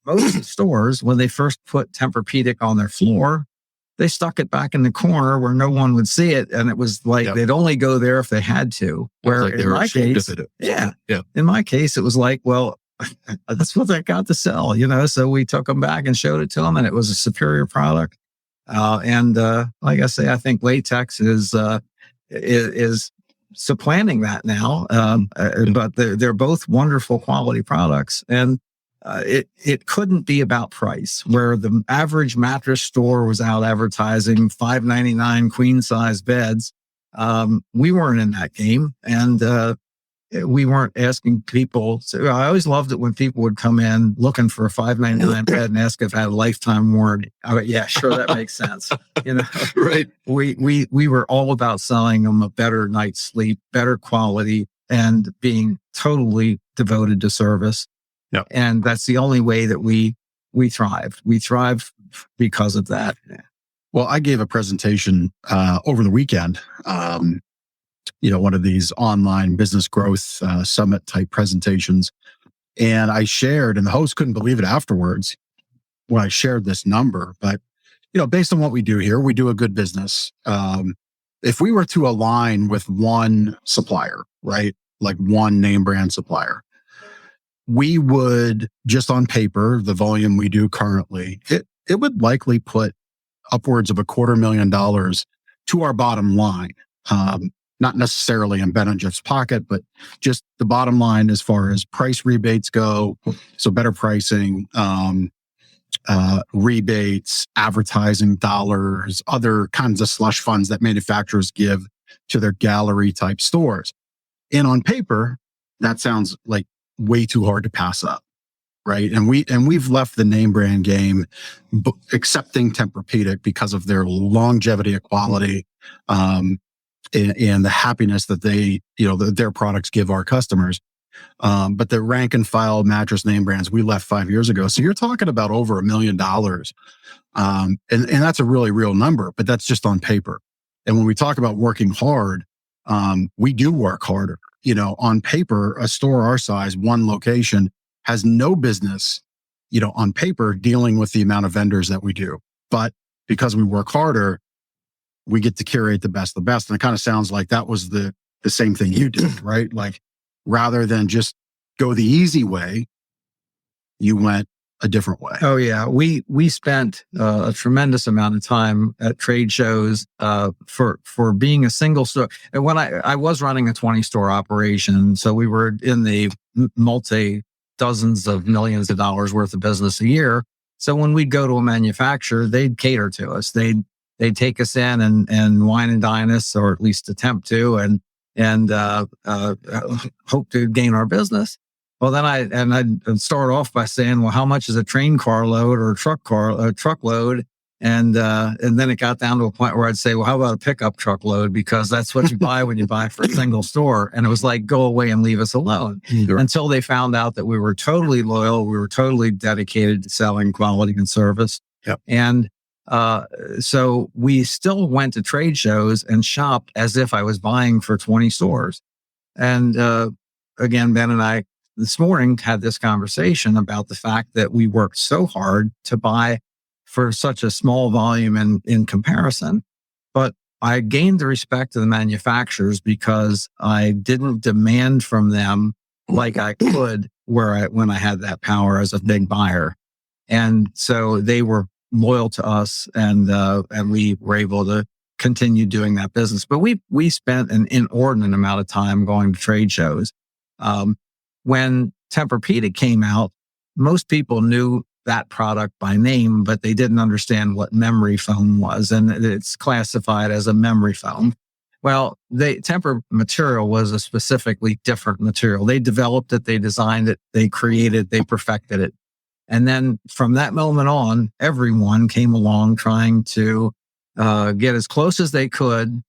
most of the stores, when they first put Tempur-Pedic on their floor, they stuck it back in the corner where no one would see it. And it was like they'd only go there if they had to. Where in my case, in my case, it was like, well, that's what they got to sell, So we took them back and showed it to them, and it was a superior product. And like I say, I think latex is supplanting that now. But they're both wonderful quality products, and it couldn't be about price. Where the average mattress store was out advertising $5.99 queen size beds, we weren't in that game, and we weren't asking people. So I always loved it when people would come in looking for a $5.99 bed and ask if I had a lifetime warranty. I went, yeah, sure, that makes sense. Right. We were all about selling them a better night's sleep, better quality, and being totally devoted to service. Yep. And that's the only way that we thrived. We thrived because of that. Well, I gave a presentation over the weekend, one of these online business growth summit type presentations. And I shared, and the host couldn't believe it afterwards when I shared this number. But, based on what we do here, we do a good business. If we were to align with one supplier, right, like one name brand supplier, we would, just on paper, the volume we do currently, it would likely put upwards of $250,000 to our bottom line. Not necessarily in Ben and Jeff's pocket, but just the bottom line as far as price rebates go. So better pricing, rebates, advertising dollars, other kinds of slush funds that manufacturers give to their gallery type stores. And on paper, that sounds like way too hard to pass up. Right. And we've left the name brand game, accepting Tempur-Pedic because of their longevity of quality, and the happiness that their products give our customers. But the rank and file mattress name brands we left 5 years ago. So you're talking about over $1 million. And that's a really real number, but that's just on paper. And when we talk about working hard, we do work harder. On paper, a store our size, one location, has no business, on paper, dealing with the amount of vendors that we do. But because we work harder, we get to curate the best. And it kind of sounds like that was the same thing you did, right? Like, rather than just go the easy way, you went a different way. Oh yeah. We spent a tremendous amount of time at trade shows, for being a single store. And when I was running a 20 store operation, so we were in the dozens of millions of dollars worth of business a year. So when we'd go to a manufacturer, they'd cater to us. They'd take us in and wine and dine us, or at least attempt to, and hope to gain our business. Well, then I'd start off by saying, well, how much is a train car load or a truckload? And then it got down to a point where I'd say, well, how about a pickup truckload? Because that's what you buy when you buy for a single store. And it was like, go away and leave us alone. Sure. Until they found out that we were totally loyal. We were totally dedicated to selling quality and service. Yep. And so we still went to trade shows and shopped as if I was buying for 20 stores. And again, Ben and I this morning had this conversation about the fact that we worked so hard to buy for such a small volume in comparison. But I gained the respect of the manufacturers because I didn't demand from them like I could when I had that power as a big buyer. And so they were loyal to us, and we were able to continue doing that business. But we spent an inordinate amount of time going to trade shows. When Tempur-Pedic came out, most people knew that product by name, but they didn't understand what memory foam was, and it's classified as a memory foam. Well, Tempur material was a specifically different material. They developed it, they designed it, they created, they perfected it. And then from that moment on, everyone came along trying to get as close as they could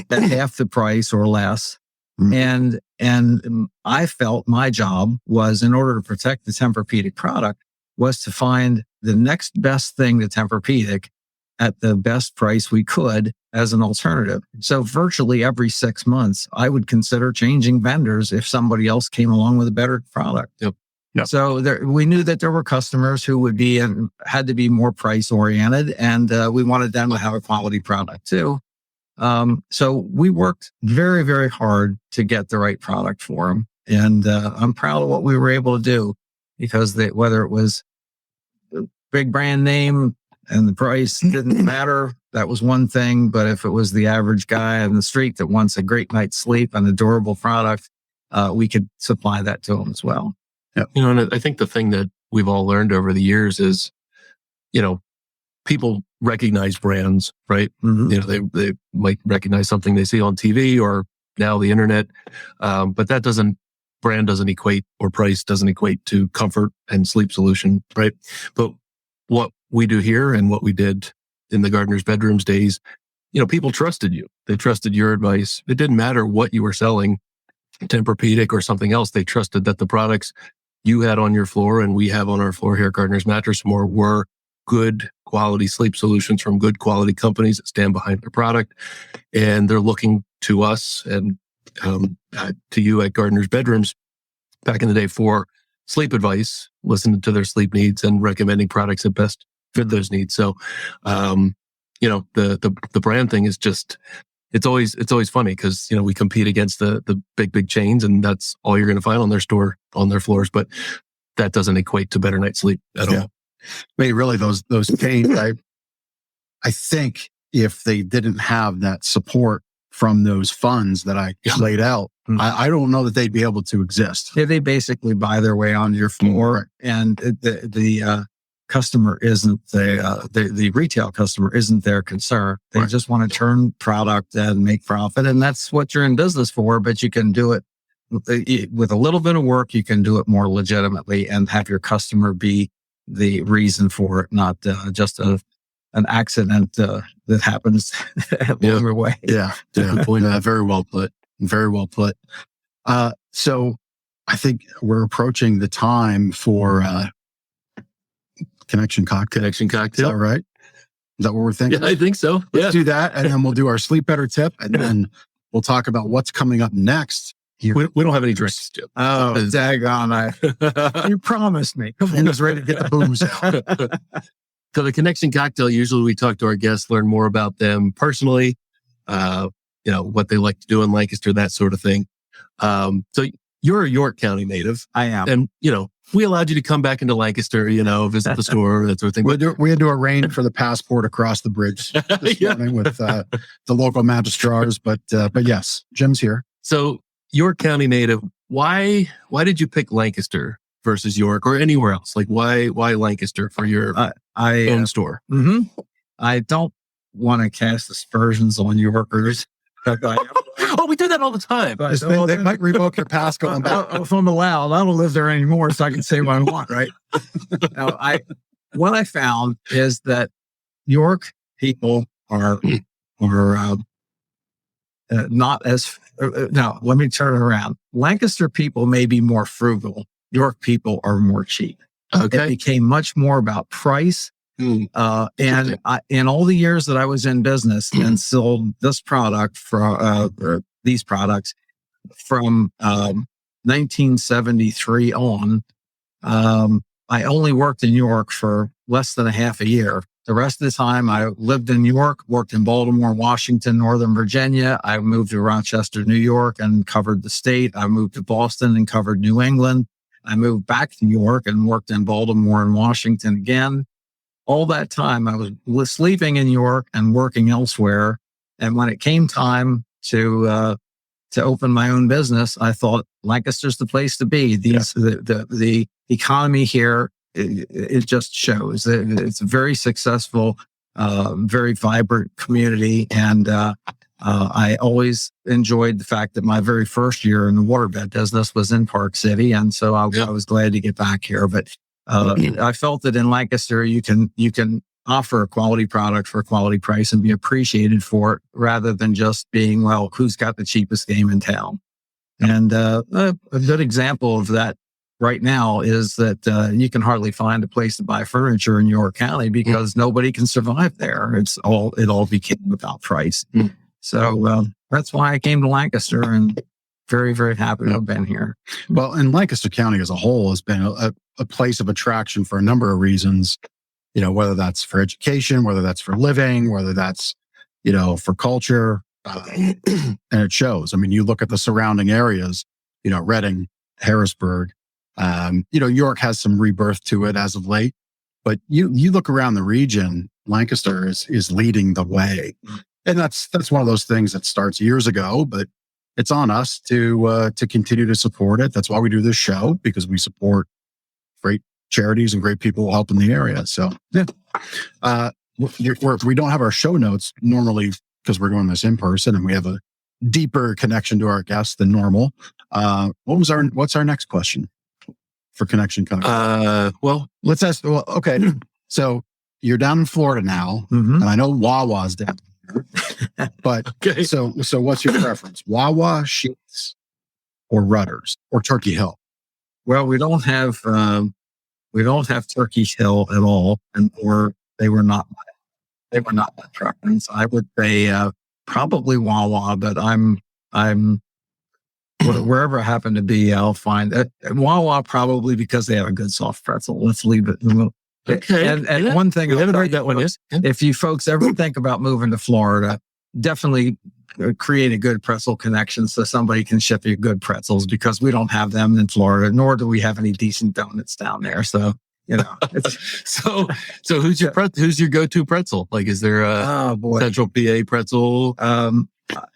at half the price or less. Mm-hmm. And I felt my job was, in order to protect the Tempur-Pedic product, was to find the next best thing to Tempur-Pedic at the best price we could as an alternative. So virtually every 6 months, I would consider changing vendors if somebody else came along with a better product. Yep. So we knew that there were customers who would be and had to be more price oriented, and we wanted them to have a quality product too. So we worked very, very hard to get the right product for them. And I'm proud of what we were able to do, because whether it was the big brand name and the price didn't matter, that was one thing. But if it was the average guy on the street that wants a great night's sleep and a durable product, we could supply that to them as well. Yep. And I think the thing that we've all learned over the years is, people recognize brands, right? Mm-hmm. They might recognize something they see on TV or now the internet. But brand doesn't equate, or price doesn't equate to comfort and sleep solution, right? But what we do here and what we did in the Gardner's Bedrooms days, people trusted you. They trusted your advice. It didn't matter what you were selling, Tempur-Pedic or something else. They trusted that the products you had on your floor and we have on our floor here at Gardner's Mattress More were good quality sleep solutions from good quality companies that stand behind their product. And they're looking to us and to you at Gardner's Bedrooms back in the day for sleep advice, listening to their sleep needs and recommending products that best fit those needs. So, the brand thing is just, it's always funny because, we compete against the big chains, and that's all you're going to find on their floors. But that doesn't equate to better night's sleep at all. I mean, really, those chains, I think if they didn't have that support from those funds that I laid out, I don't know that they'd be able to exist. Yeah, they basically buy their way onto your floor, and the customer isn't the retail customer isn't their concern. They just want to turn product and make profit, and that's what you're in business for. But you can do it with a little bit of work, you can do it more legitimately and have your customer be the reason for it, not just an accident that happens along the way. Yeah. Good point. Very well put. Very well put. So I think we're approaching the time for Connection Cocktail. Connection Cocktail. Is that right? Is that what we're thinking? Yeah, I think so. Let's do that. And then we'll do our sleep better tip. And then we'll talk about what's coming up next. We don't have any drinks, Jim. Oh, daggone. You promised me. Come on. I was ready to get the booze out. So the Connection Cocktail, usually we talk to our guests, learn more about them personally, what they like to do in Lancaster, that sort of thing. So you're a York County native. I am. And, we allowed you to come back into Lancaster, visit the store, that sort of thing. We had to arrange for the passport across the bridge this morning with the local magistrars. But yes, Jim's here. So York County native, why did you pick Lancaster versus York or anywhere else? Like why Lancaster for your own store? Mm-hmm. I don't want to cast aspersions on Yorkers. We do that all the time. They might revoke your pass going back. If I'm allowed, I don't live there anymore, so I can say what I want, right? Now, what I found is that York people are not as. Now, let me turn it around. Lancaster people may be more frugal. York people are more cheap. Okay. It became much more about price. And in all the years that I was in business and sold this product or these products from 1973 on, I only worked in York for less than a half a year. The rest of the time I lived in York, worked in Baltimore, Washington, Northern Virginia. I moved to Rochester, New York and covered the state. I moved to Boston and covered New England. I moved back to New York and worked in Baltimore and Washington again. All that time I was sleeping in York and working elsewhere. And when it came time to open my own business, I thought Lancaster's the place to be. The economy here, it just shows. It's a very successful, very vibrant community. And I always enjoyed the fact that my very first year in the waterbed business was in Park City. And so I was glad to get back here. But I felt that in Lancaster, you can offer a quality product for a quality price and be appreciated for it rather than just being, well, who's got the cheapest game in town? And a good example of that right now is that you can hardly find a place to buy furniture in York County because nobody can survive there. It all became about price. So that's why I came to Lancaster and very, very happy to have been here. Well, and Lancaster County as a whole has been a place of attraction for a number of reasons, whether that's for education, whether that's for living, whether that's, for culture. And it shows. I mean, you look at the surrounding areas, Reading, Harrisburg, York has some rebirth to it as of late, but you look around the region, Lancaster is leading the way. And that's one of those things that starts years ago, but it's on us to continue to support it. That's why we do this show, because we support great charities and great people helping the area. So, we don't have our show notes normally because we're doing this in person and we have a deeper connection to our guests than normal. What's our next question for Connection Connects? Let's ask. Well, okay. So you're down in Florida now, and I know Wawa's down here, but okay. So what's your preference? Wawa, Sheets, or Rudders, or Turkey Hill? Well, we don't have Turkey Hill at all, or they were not my preference. I would say probably Wawa, but I'm wherever I happen to be, I'll find Wawa probably because they have a good soft pretzel. Let's leave it. Okay. And one thing I haven't heard that one is if you folks ever think about moving to Florida, definitely create a good pretzel connection so somebody can ship you good pretzels, because we don't have them in Florida, nor do we have any decent donuts down there. So, so who's your go-to pretzel? Like, is there a Central PA pretzel?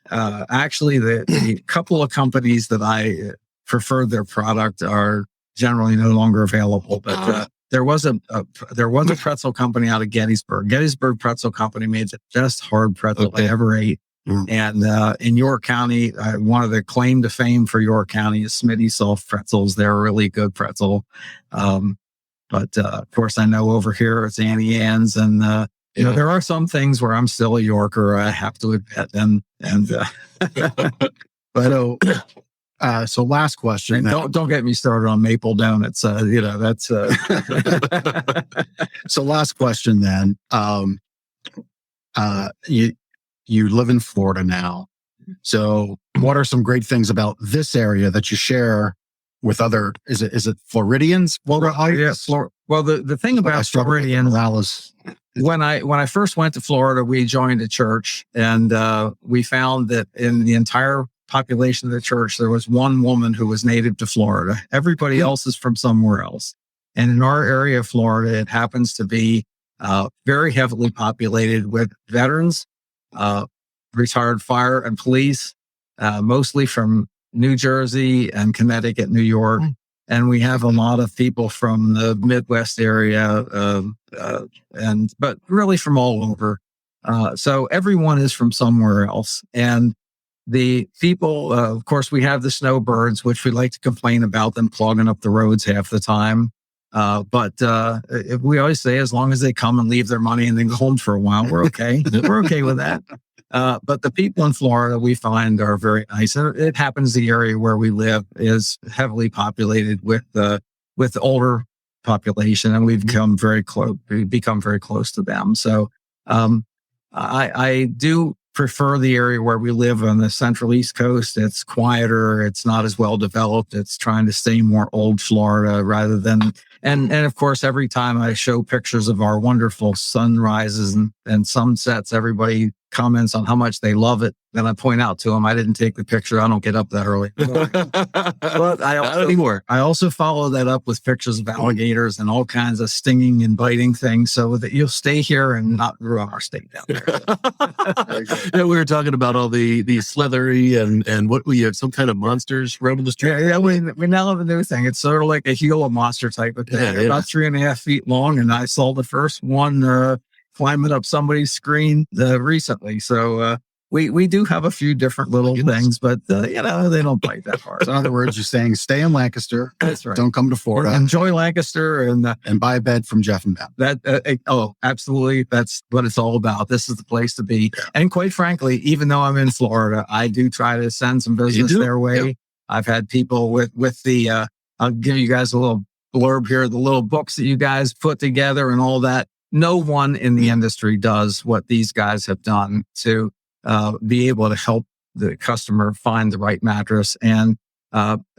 Actually, the couple of companies that I prefer their product are generally no longer available, but there was a pretzel company out of Gettysburg. Gettysburg Pretzel Company made the best hard pretzel I ever ate. And in York County, one of the claim to fame for York County is Smitty's soft pretzels. They're a really good pretzel. But of course, I know over here it's Annie Ann's, and there are some things where I'm still a Yorker. I have to admit, but so last question. Don't get me started on maple donuts. That's. So last question then. You live in Florida now. So what are some great things about this area that you share with other, is it Floridians? Yes. Well, the thing about Floridians, when I first went to Florida, we joined a church, and we found that in the entire population of the church, there was one woman who was native to Florida. Everybody else is from somewhere else. And in our area of Florida, it happens to be very heavily populated with veterans, retired fire and police, mostly from New Jersey and Connecticut, New York. And we have a lot of people from the Midwest area, but really from all over. So everyone is from somewhere else. And the people, of course, we have the snowbirds, which we like to complain about them clogging up the roads half the time. But we always say, as long as they come and leave their money and then go home for a while, we're okay. We're okay with that. But the people in Florida we find are very nice. And it happens the area where we live is heavily populated with the older population, and we've become very close. We become very close to them. So I do prefer the area where we live on the central East Coast. It's quieter. It's not as well developed. It's trying to stay more old Florida rather than, and of course, every time I show pictures of our wonderful sunrises and sunsets, everybody comments on how much they love it. Then I point out to them, I didn't take the picture. I don't get up that early. But I also follow that up with pictures of alligators and all kinds of stinging and biting things, so that you'll stay here and not ruin our state down there. Yeah, we were talking about all the slithery and what we have, some kind of monsters roaming the street. Yeah, we now have a new thing. It's sort of like a Gila monster type of thing. Yeah. About 3.5 feet long, and I saw the first one climbing up somebody's screen recently. So we do have a few different little things, but they don't bite that hard. So in other words, you're saying stay in Lancaster. That's right. Don't come to Florida. Enjoy Lancaster and buy a bed from Jeff and Ben. Absolutely. That's what it's all about. This is the place to be. Yeah. And quite frankly, even though I'm in Florida, I do try to send some business their way. Yep. I've had people with the I'll give you guys a little blurb here, the little books that you guys put together and all that. No one in the industry does what these guys have done to be able to help the customer find the right mattress. And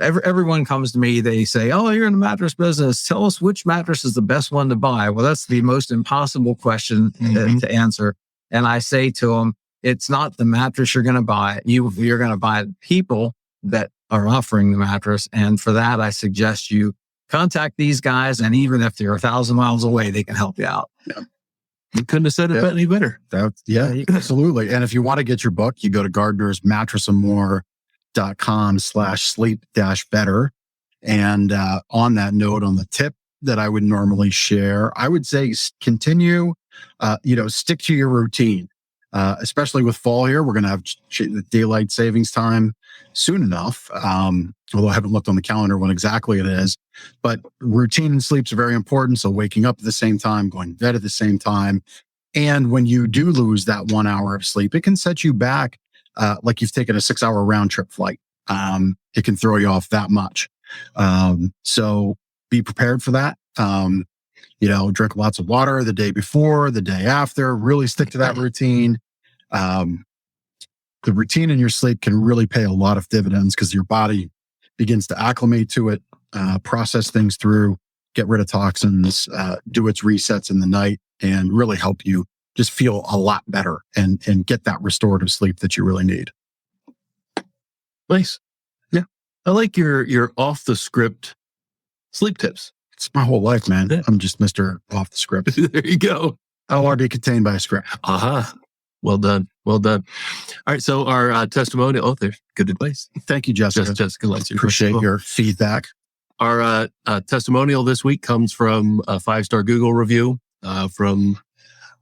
everyone comes to me, they say, "Oh, you're in the mattress business. Tell us which mattress is the best one to buy." Well, that's the most impossible question to answer. And I say to them, it's not the mattress you're going to buy. You're going to buy people that are offering the mattress. And for that, I suggest you contact these guys, and even if they're 1,000 miles away, they can help you out. Yeah. You couldn't have said it any better. Absolutely. And if you want to get your book, you go to Gardner's mattressandmore.com/sleep-better. And on that note, on the tip that I would normally share, I would say continue, stick to your routine, especially with fall here. We're going to have the daylight savings time soon enough. Although I haven't looked on the calendar when exactly it is, but routine and sleep's very important. So waking up at the same time, going to bed at the same time. And when you do lose that 1 hour of sleep, it can set you back, like you've taken a 6-hour round trip flight. It can throw you off that much. So be prepared for that. Drink lots of water the day before, the day after, really stick to that routine. The routine in your sleep can really pay a lot of dividends because your body begins to acclimate to it, process things through, get rid of toxins, do its resets in the night, and really help you just feel a lot better and get that restorative sleep that you really need. Nice. Yeah. I like your off the script sleep tips. It's my whole life, man. Yeah. I'm just Mr. Off the Script. There you go. I'll already contained by a script. Well done. Well done. All right. So our testimonial. Oh, there's good advice. Thank you, Jessica. Jessica likes you. Appreciate your feedback. Our testimonial this week comes from a 5-star Google review from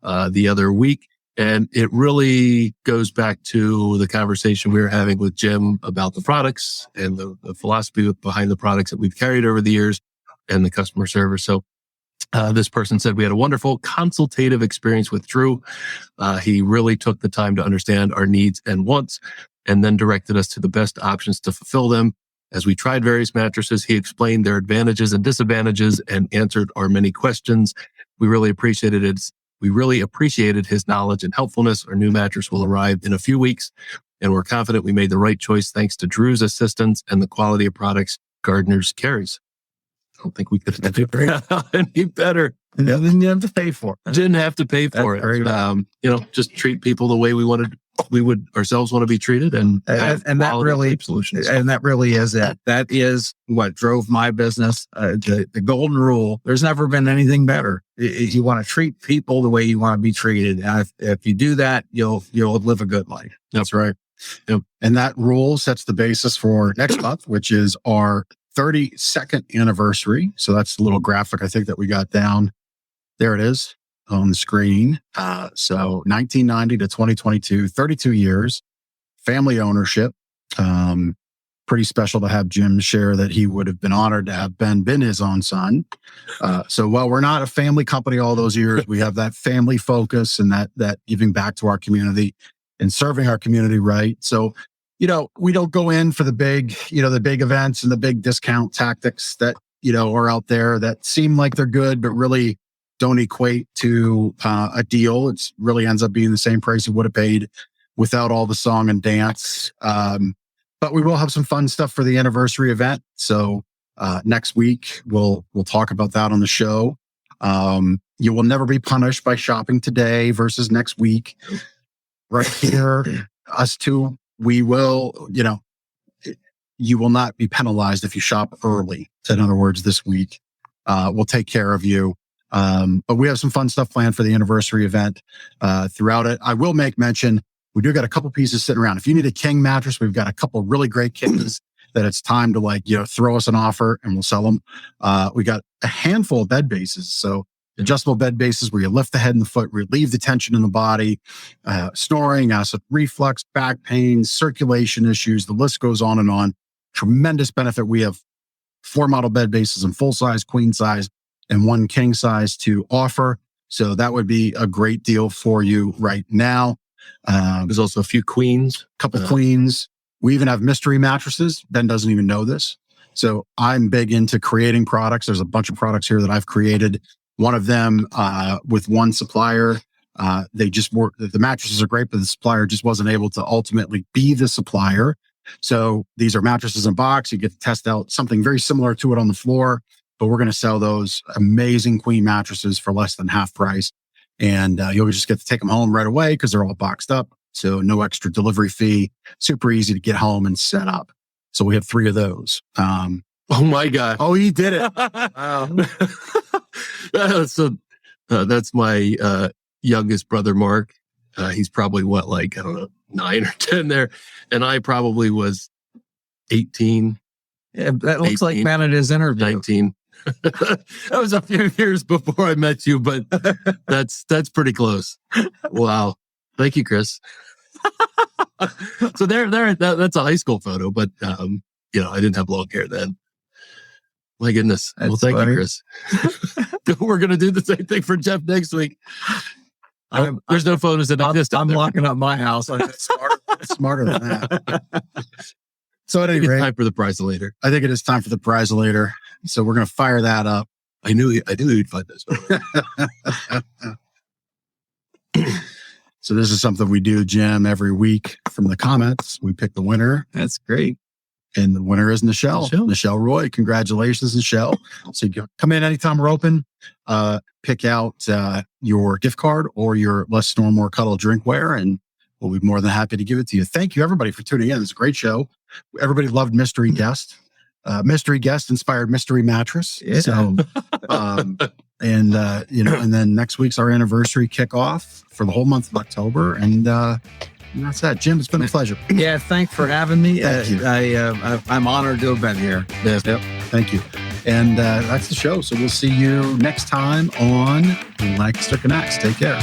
the other week. And it really goes back to the conversation we were having with Jim about the products and the philosophy behind the products that we've carried over the years and the customer service. So this person said, we had a wonderful consultative experience with Drew. He really took the time to understand our needs and wants and then directed us to the best options to fulfill them. As we tried various mattresses, he explained their advantages and disadvantages and answered our many questions. We really appreciated his knowledge and helpfulness. Our new mattress will arrive in a few weeks, and we're confident we made the right choice thanks to Drew's assistance and the quality of products Gardner's carries. I don't think we could have done any better. Didn't have to pay for it. Didn't have to pay for it. Just treat people the way we would ourselves want to be treated, and that really solutions. And that really is it. That is what drove my business. The golden rule. There's never been anything better. You want to treat people the way you want to be treated. And if you do that, you'll live a good life. That's right. Yep. And that rule sets the basis for next month, which is our 32nd anniversary. So that's a little graphic I think that we got down. There it is on the screen. So 1990 to 2022, 32 years, family ownership. Pretty special to have Jim share that he would have been honored to have Ben been his own son. So while we're not a family company all those years, we have that family focus and that giving back to our community and serving our community right. So, we don't go in for the big events and the big discount tactics that, are out there that seem like they're good, but really don't equate to a deal. It's really ends up being the same price you would have paid without all the song and dance. But we will have some fun stuff for the anniversary event. So next week we'll talk about that on the show. You will never be punished by shopping today versus next week. Right here, us two, we will, you will not be penalized if you shop early. In other words, this week, we'll take care of you. But we have some fun stuff planned for the anniversary event throughout it. I will make mention, we do got a couple pieces sitting around. If you need a king mattress, we've got a couple really great kings that it's time to throw us an offer and we'll sell them. We got a handful of bed bases. So adjustable bed bases where you lift the head and the foot, relieve the tension in the body, snoring, acid reflux, back pain, circulation issues. The list goes on and on. Tremendous benefit. We have 4 model bed bases in full size, queen size, and 1 king size to offer. So that would be a great deal for you right now. There's also a few queens, couple queens. We even have mystery mattresses. Ben doesn't even know this. So I'm big into creating products. There's a bunch of products here that I've created. One of them with one supplier. The mattresses are great, but the supplier just wasn't able to ultimately be the supplier. So these are mattresses in box. You get to test out something very similar to it on the floor, but we're going to sell those amazing queen mattresses for less than half price. And you'll just get to take them home right away because they're all boxed up. So no extra delivery fee, super easy to get home and set up. So we have 3 of those. Oh my God. Oh, he did it. Wow. So that's my youngest brother, Mark. He's probably 9 or 10 there. And I probably was 18. Yeah, that looks 18, like man at his interview. 19. That was a few years before I met you, but that's pretty close. Wow. Thank you, Chris. So that's a high school photo, but I didn't have long hair then. My goodness. That's thank funny. You, Chris. We're going to do the same thing for Jeff next week. There's no photos that exist. I'm locking up my house. Smarter than that. So at any rate, time for the prize-a-later. I think it is time for the prize-a-later. So we're going to fire that up. I knew you'd find this. So this is something we do, Jim, every week from the comments. We pick the winner. That's great. And the winner is Nichelle Roy. Congratulations, Nichelle. So you can come in anytime we're open, pick out your gift card or your Less Snore, More Cuddle drinkware, and we'll be more than happy to give it to you. Thank you, everybody, for tuning in. It's a great show. Everybody loved Mystery Guest. Mystery Guest inspired Mystery Mattress. Yeah. So, and then next week's our anniversary kickoff for the whole month of October. And that's that. Jim, it's been a pleasure. Yeah, thanks for having me. Thank you. I'm honored to have been here. Yep. Thank you. And that's the show. So we'll see you next time on Lancaster Connects. Take care.